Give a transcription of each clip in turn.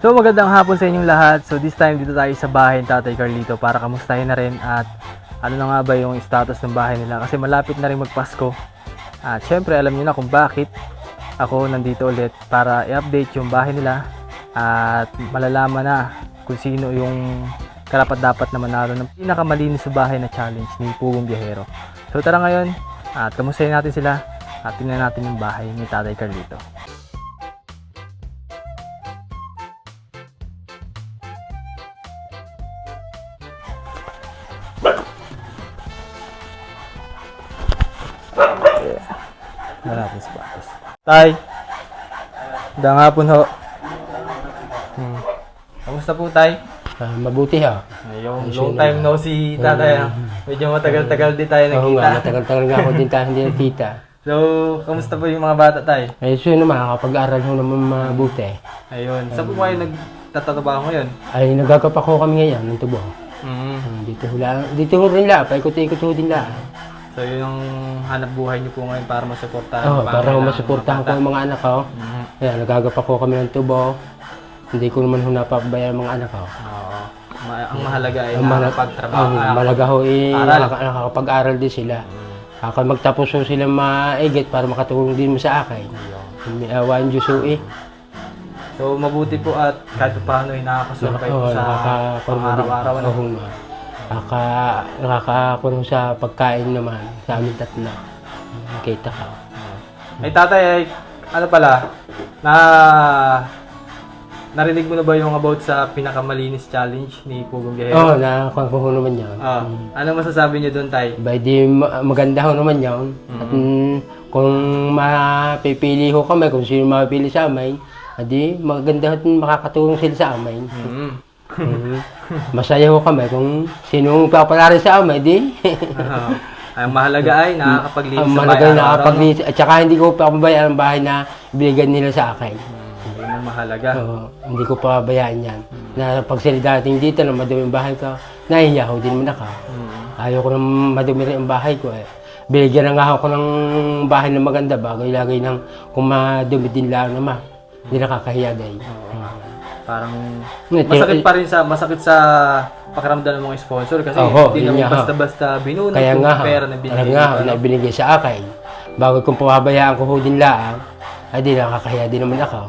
So magandang hapon sa inyong lahat. So this time dito tayo sa bahay ni Tatay Carlito para kamustahin na rin at ano na nga ba yung status ng bahay nila kasi malapit na rin magpasko. At syempre alam niyo na kung bakit ako nandito ulit para i-update yung bahay nila at malalaman na kung sino yung karapat-dapat na manalo ng pinakamalinis sa bahay na challenge ni Pugong Biyahero. So tara ngayon at kamustahin natin sila at tingnan natin yung bahay ni Tatay Carlito. Natin sa batas. Tay! Magandang hapon ho. Kamusta po, Tay? Mabuti ha. Yung long time no si Tatay. Medyo matagal-tagal din tayo Oo nakita. nga, matagal-tagal nga ako din tayo hindi nakita. So, kamusta po yung mga bata, Tay? Ay, so naman, nakapag-aral ho naman mabuti. Ayun. Saan po kayo nagtatrabaho ngayon? Ay, nagagapak ho kami ngayon ng tubo. Dito ho rin la, paikot-ikot ho din la. So, yun yung hanap buhay niyo po ngayon para masuportahan. Oo, para ho masuportahan ko yung mga anak ko. Kaya, nagagapak ho kami ng tubo. Hindi ko naman ho napapabayaan ang mga anak ko. Oo. Ang mahalaga ay Ang nakapagtrabaho. malaga ho aral. nakakapag-aral din sila. Ako magtapos ho sila maigit para makatulong din mo sa akin. May awan Diyos ho eh. So, mabuti po at kahit paano ay nakakasura kayo Oo, sa pang-araw-araw. Oo nga. Nakakakuno sa pagkain naman sa amin tatlo. Kita ka. Ay tatay, ay, ano pala, narinig mo na ba yung about sa pinakamalinis challenge ni Pugong Biyahero? Oo, nakakuha ko naman yan. Ano masasabi niyo doon, tay? By di maganda ho naman yan. At kung mapipili ho kami, kung sino mapipili sa amin, adi maganda ho makakatulong sila sa amin. Masaya ho kami kung sino papalarin sa amin, di. Ang mahalaga ay nakakapaglinis Ang sa mahalaga bahay na araw-araw, nakakapaglinis. At saka hindi ko papabayaan ang bahay na ibigay nila sa akin. Yun ang mahalaga. Oo, hindi ko papabayaan yan. Na pag sila dating dito na madumi ang bahay ko, nahihiya ko din naman ako. Ayaw ko nang madumi rin ang bahay ko eh. Binigyan na nga ako ng bahay na maganda bago ilagay ng kung madumi din lang naman. Hindi nakakahiya dahil. Parang masakit sa pakiramdam ng mga sponsor kasi hindi naman basta-basta binunot kaya yung nga, pera na binigay. na binigay sa akin. Bago kung pababayaan ko ho din lang, ay di nakakahiya din naman ako.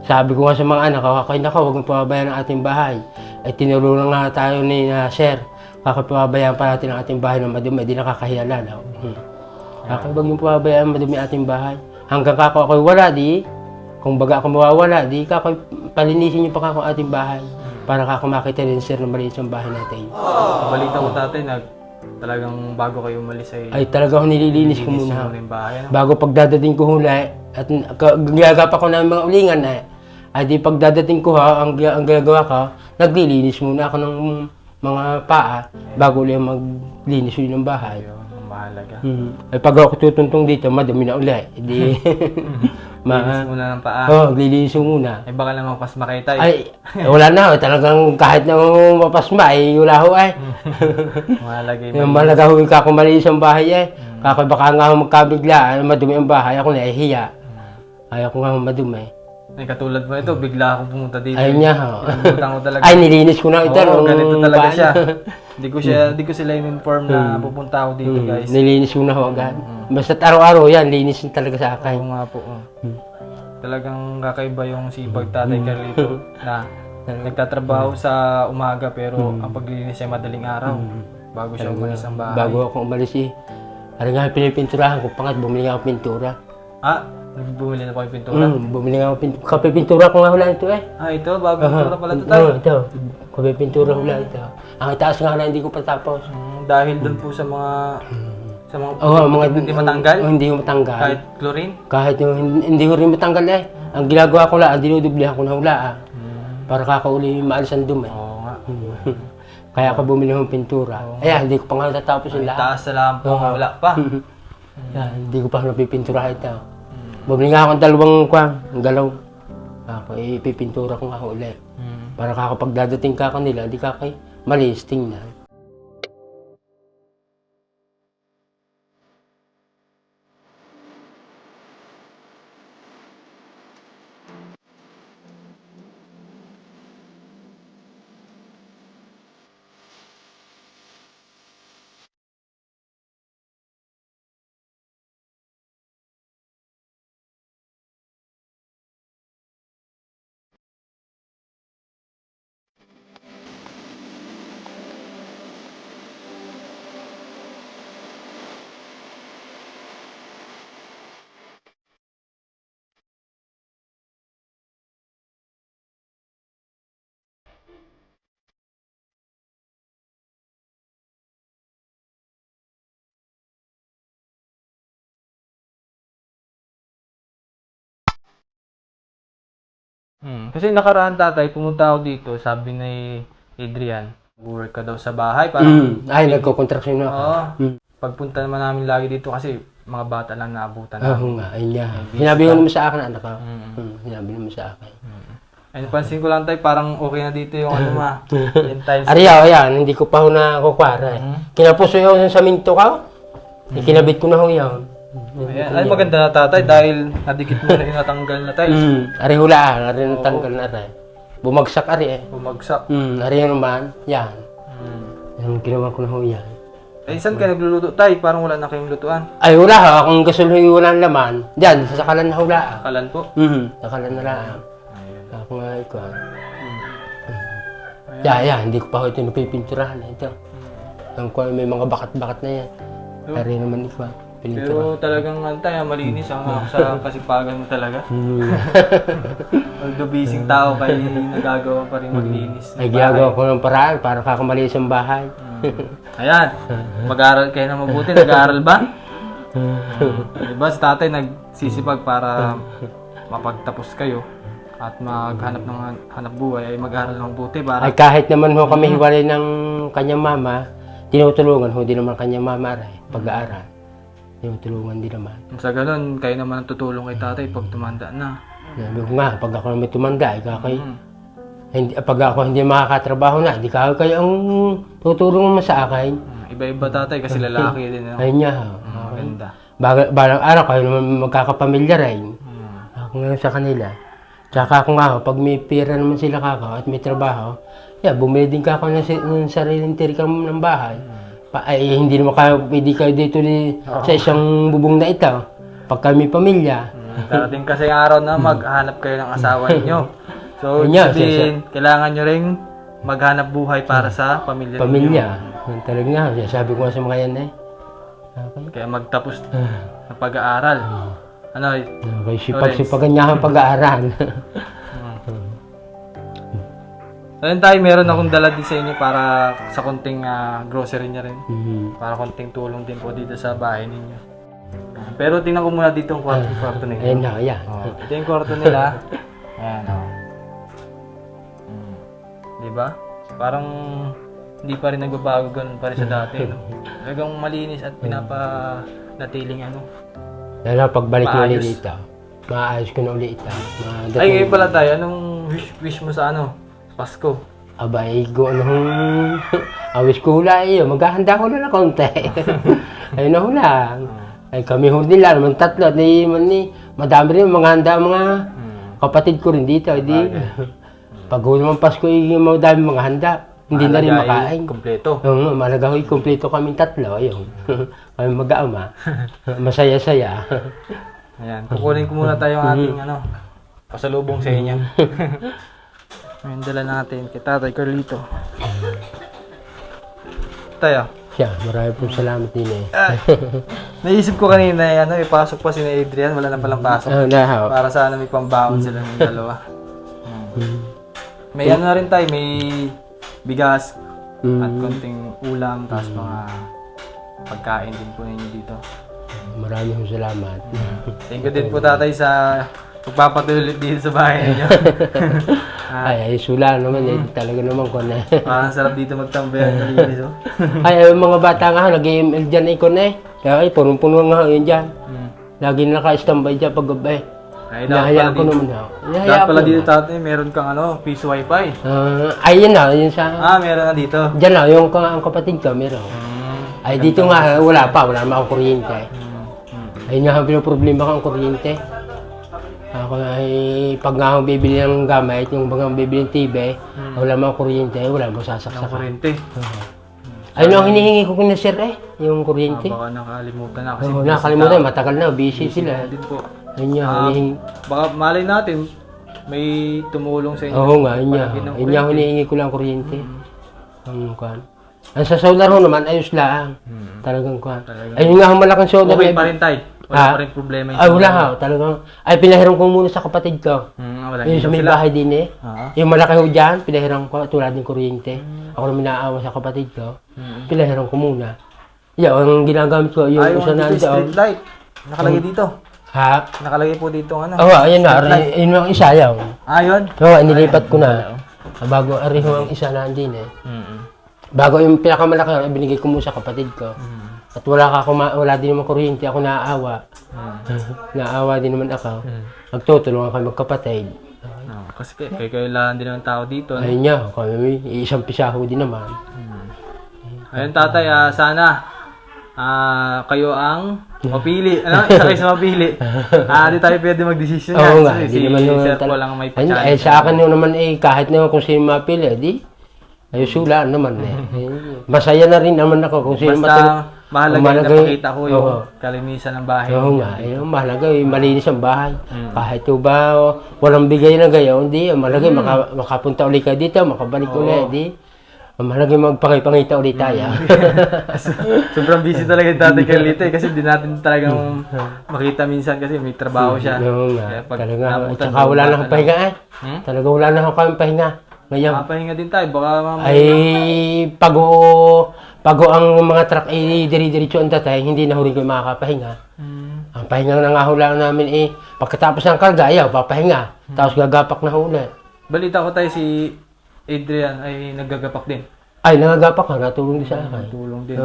Sabi ko nga sa mga anak ko, huwag mong pababayaan ang ating bahay. Ay tinulungan nga tayo ni Sir. Pababayaan pa natin ang ating bahay na madumi, di nakakahiya lalo. Huwag mong pababayaan madumi ang ating bahay. Hanggang ako'y wala, di. Kung baga ako mawawala, di palinisin niyo pa ako ang ating bahay. Para ako makita rin Sir na malinis ang bahay natin. Balita ko tatay, talagang bago kayo umalis ay talaga ako nililinis ko muna. Yung bahay, no? Bago pagdadating ko huli, at gagapa ko ng mga ulingan ay di pagdadating ko ang gagawa ko, naglilinis muna ako ng mga paa bago ulit maglinis ulit ng bahay. Yun, ang mahalaga. Ay pag ako tutuntong dito, madumi na ulit. Di Linis muna ng paa. Glilinis mo muna. Ay baka naman pasma kayo tayo. Ay, wala na. Talagang kahit na mapasma, ay wala ho ay. Malaga ho ka kung malinis ang bahay eh. Baka nga ho magkabigla, madumi ang bahay. Ako nahihiya. Ayaw ko nga madumi. Ay, katulad mo ito, bigla akong pumunta dito. Ayun niya ho. Ko talaga. Ay, nilinis ko na ito. Ganito talaga siya. Hindi ko sila in-inform na pupunta ako dito, guys. Nilinis ko na ho agad. Basta't araw-araw yan, linis talaga sa akin. Oo nga po. Talagang kakaiba yung sipag Tatay Carlito na nagtatrabaho sa umaga pero ang paglinis ay madaling araw bago siya umalis ang bahay. Bago ako umalis eh. Ano nga pinipinturahan ko, pangat bumili nga ako pintura. Bumili na po yung pintura? Bumili nga ako pintura. Kapipintura ko nga hula ito eh. Ito, bago pintura pala ito tayo. Ito, kapipintura hula ito. Ang itaas nga na hindi ko patapos. Dahil doon po sa mga hindi matanggal? Hindi ko matanggal. Kahit chlorine? Kahit hindi ko rin matanggal eh. Ang ginagawa ko lang, dinudublihan ko na hula para kakauli maalis ang dumi. Oo nga. Kaya ako bumili ng pintura. Ayan, hindi ko pa nga natatapos yung lahat. Taas sa lampo, wala pa. Hindi ko pa napipintura ito. Bumili nga ako ng dalawang galaw. Ako ipipintura ko nga ulit. Para kakapagdadating ka kanila, hindi ka kay malinis tingnan. Kasi nakaraan tatay, pumunta ako dito, sabi ni Adrian, work ka daw sa bahay. Parang, Ay, nagko-contraction na ako. oo. Pagpunta naman namin lagi dito kasi mga bata lang naabutan Oo namin. nga, ayun nga. Sinabi ko naman sa akin, anak ko. Sinabi naman sa akin. Ay, napansin ko lang tayo, parang okay na dito yung ano yung tiles. Ariyaw, ayan, hindi ko pa ho na kukwara. Kinapuso yun sa minto ka. Ikinabit ko na ho yan. Ayan, ay maganda na tatay dahil nadikit mo na yung natanggal na tiles. Ari hula, ari natanggal na rin. Bumagsak ari eh. Bumagsak. Ari naman, yan. Yung ginawa ko na ho yan. Ay, saan ka nagluluto tay? Parang wala na kayong lutuan. Ay, wala ha. Kung gusto nyo walang laman, dyan, sa sakalan na hula. Kalan po. Sakalan na lang. Ako nga ikaw. Hindi ko pa ho ito napipinturahan. Ito. Ang kuha, may mga bakat-bakat na yan. Ari naman ikaw. Pininturahan. Pero talagang antay, malinis ang sa kasipagan mo talaga. Although busy tao kayo, nagagawa pa rin maglinis. Ay, ginagawa ko ng paraan para kakamalis ang bahay. Ayan, mag-aaral kayo na mabuti. Nag-aaral ba? Diba si tatay nagsisipag para mapagtapos kayo at maghanap ng hanap buhay ay mag-aaral ng mabuti para... Ay, kahit naman ho kami hiwalay ng kanyang mama, tinutulungan ho din naman kanyang mama rin pag-aaral. Tinutulungan din naman. Sa ganun, kayo naman ang tutulong kay tatay pag tumanda na. Sabi ko nga, pag ako naman tumanda, pag ako hindi makakatrabaho na, hindi kayo ang tutulong mo sa akin. Iba-iba tatay kasi lalaki din. No? Ayun niya. Maganda. Balang araw kayo naman magkakapamilya rin. Ako nga sa kanila. Tsaka ako nga, pag may pera naman sila kako at may trabaho, bumili din ka ako ng sariling tirikang ng bahay. Ay, hindi naman kayo, pwede kayo dito sa isang bubong na ito. Pag kami pamilya. Darating kasi ang araw na maghanap kayo ng asawa ninyo. So, sabihin, kailangan nyo rin maghanap buhay para sa pamilya ninyo. Pamilya. Talaga nga, sabi ko nga sa mga yan eh. Kaya magtapos ng pag-aaral. Ano? Okay, sipag-sipagan niya ang pag-aaral. Ayun tayo, meron akong dala din sa inyo para sa konting grocery niya rin. Para konting tulong din po dito sa bahay ninyo. Pero tingnan ko muna dito ang kwarto nila. Ayun na, yan. Ito yung kwarto nila. Ayan, Diba? Parang hindi pa rin nagbabago ganun pa rin sa dati. No? Talagang malinis at pinapanatiling Lalo pagbalik mo maayos. ulit dito. Maayos ko na ulit ito. Ay, ngayon pala tayo. Anong wish mo sa Pasko? Abay, awis ko hula iyo. Maghahanda ko na konti. Ayun na hula. Ay kami huli nila naman tatlo. Madami rin mga handa mga kapatid ko rin dito. Pag huli naman Pasko, madami mga handa. Hindi na rin makain. Kompleto. Malaga ho, kompleto kaming tatlo. Ayun. Kami mag-aama. Masaya-saya. Ayan, kukunin ko muna tayo ang ating pasalubong sa inyo. Ayan, dala natin kay Tatay Carlito. Tayo. Siya, marami pong salamat din eh. Naisip ko kanina, ipasok pa si Adrian, wala na palang pasok. Para sana may pambaon sila ng dalawa. May na rin tayo, may bigas at konting ulam, tapos mga pagkain din po ninyo dito. Maraming salamat. Thank you din po tatay sa pagpapatuloy dito sa bahay ninyo. Ay, sula naman eh. Talaga naman ko na. Parang sarap dito magtambay ang nalinis. Ay, mga bata nga, nag-email dyan eh ko na eh. Kaya ay, punong-puno nga yun dyan. Lagi na naka-standby dyan pag gabi. Nahayaan ko naman ha. Dapat pala dito tatay, meron kang piso wifi. Ayun na, yun sa... Meron na dito. Dyan na, yung ang kapatid ko, meron. Ay, dito nga, wala naman akong kuryente. Ayun nga, pinoproblema kang kuryente. Ako ay, pag nga akong bibili ng gamit, yung bagang bibili ng TV, wala mga kuryente, wala mo sasaksakan. Kuryente. Ayun ang hinihingi ko kina sir eh, yung kuryente. Baka nakalimutan na kasi. Nakalimutan, matagal na, busy sila. Din po. Ayun nga, hinihingi. Baka malay natin, may tumulong sa inyo. Oo nga, ayun nga, hinihingi ko lang kuryente. Ang kuhan. Ang sa solar ho naman, ayos lang. Talagang kuhan. Ayun nga, malaking solar. Okay pa rin tayo. Wala pa rin problema yung ay, wala ha. Talagang, ay, pinahiram ko muna sa kapatid ko. Wala Yung sa may bahay din eh. Yung malaki ho dyan, pinahiram ko, tulad ng kuryente. Ako naman naawa sa kapatid ko. Pinahiram ko muna. Ang ginagamit ko, yung isa na street light. Nakalagay dito. Ha? Nakalagay po dito ano. Oo, ayun na. Yun ang isa yaw. Yun? Oo, inilipat ko na. Bago ariho ang isa na andin eh. Mm. Bago yung pinakamalaki, binigay ko muna sa kapatid ko. At wala din naman kuryente, ako naaawa. Naaawa din naman ako. Nagtutulungan kami magkapatid. Kasi kailangan din ng tao dito. No? Ayun niya, kami isang pisaho din naman. Ayun tatay, sana kayo ang mapili. Ano? Isa kayo sa mapili. Di tayo pwede mag-desisyon yan. Oo nga, Si hindi naman Sir naman po lang may pa-challenge. sa akin naman kahit naman kung sino mapili, ayos sula naman eh. Masaya na rin naman ako kung sino Basta mahalaga na pakita ko yung oo. kalinisan ng bahay. Oo nga, mahalaga, malinis ang bahay. Kahit yung ba, walang bigay na gayaw, hindi, mahalaga, makapunta ulit ka dito, makabalik ulit, di. Mahalaga magpangipangita ulit tayo. Sobrang busy talaga yung Tatay Carlito kasi hindi natin talagang makita minsan kasi may trabaho siya. Oo nga, Kaya pag talaga, nabutan, tsaka wala na akong pahinga eh. Talaga wala na akong pahinga. Ngayon, Papahinga din tayo, baka mamaya. ay pago ang mga truck ay diri-diretso ang tatay, hindi na huli ko makakapahinga. Ang pahinga na nga hula namin pagkatapos ng karga, ayaw, papahinga. Tapos gagapak na huli. Balita ko tayo si Adrian ay naggagapak din. Ay, nangagapak ka, natulong din sa akin. Tulong din.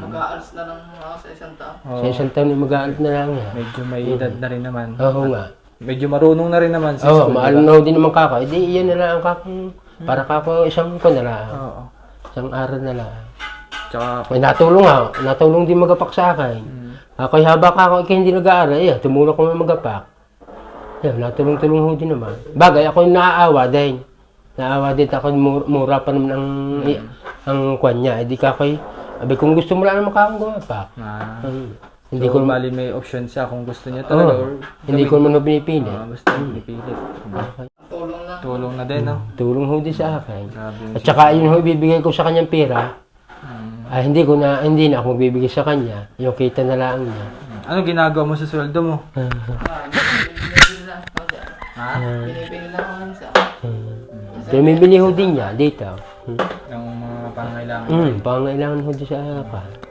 Mag-aalis na lang sa isang taon. Sa isang taon mag-aalit na lang yan. Medyo may edad na rin naman. Oo nga. Medyo marunong na rin naman sa Oo, school. maalam na ho din naman kako. Iyan na lang ang kakong, para kako isang ko na lang. Oo. Isang araw na lang. Tsaka, May natulong din magapak sa akin. Ako'y haba ka ako, hindi nag-aaral. Tumulong ko magapak. Natulong-tulong ho din naman. Bagay, ako yung naaawa dahil. Naawa din ako, mura pa naman ang kwan niya. Di ka ako'y, kung gusto mo lang naman kakong gumapak. Hindi so, ko bali may option siya kung gusto niya talaga or hindi ko naman pinipili. basta pinipili. Tulong na. Tulong na din, no? Tulong ho din sa akin. Grabe At saka yun ho, ibibigay ko sa kanyang pera. Hindi na ako magbibigay sa kanya. Yung kita na lang niya. Ano ginagawa mo sa sweldo mo? Binibili lang ako dyan. Ha? Binibili lang ako minsan. Bumibili ho din niya dito. Yung mga pangailangan. Pangailangan ho din sa akin.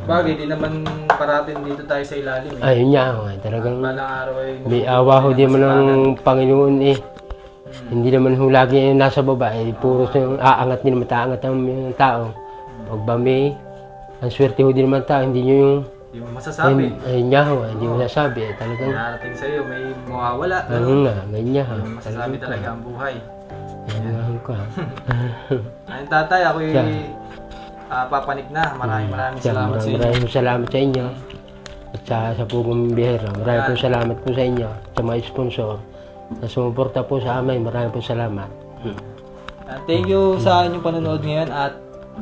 Bagay, di naman parating dito tayo sa ilalim eh. Ayun niya ho, talagang Balang araw ay may awa ho din mo ng Panginoon Hindi naman ho lagi yung nasa baba puro yung aangat din, mataangat ang tao. Pag ba ang swerte ho din naman tao, hindi nyo yung Hindi mo masasabi. ayun niya ho, hindi mo nasabi. Talagang, Narating sa'yo, may mawawala. ano nga, ganyan ha. Hindi mo masasabi talaga ang buhay. Ayun ko. Ayun tatay, ako'y papanik na. Maraming salamat sa inyo. Maraming salamat sa inyo. At sa Pugong Biyahero. Maraming po salamat po sa inyo. Sa mga sponsor. Sa sumuporta po sa amin. Maraming po salamat. Thank you sa inyong panonood ngayon at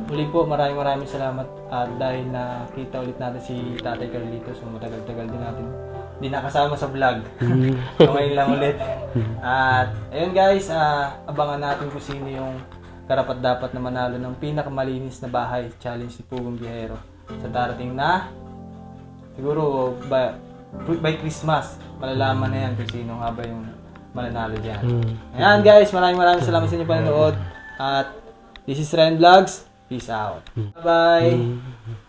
muli po maraming salamat at dahil nakita ulit natin si Tatay Carlito, so matagal-tagal din natin hindi nakasama sa vlog. So ngayon lang ulit. At ayun guys, abangan natin kung sino yung karapat dapat na manalo ng pinakamalinis na bahay challenge ni Pugong Biyahero sa darating na siguro by Christmas. Malalaman na yan kung sino nga ba yung mananalo dyan. Ayan guys, maraming salamat sa inyong panonood at this is Ren Vlogs. Peace out. Bye-bye.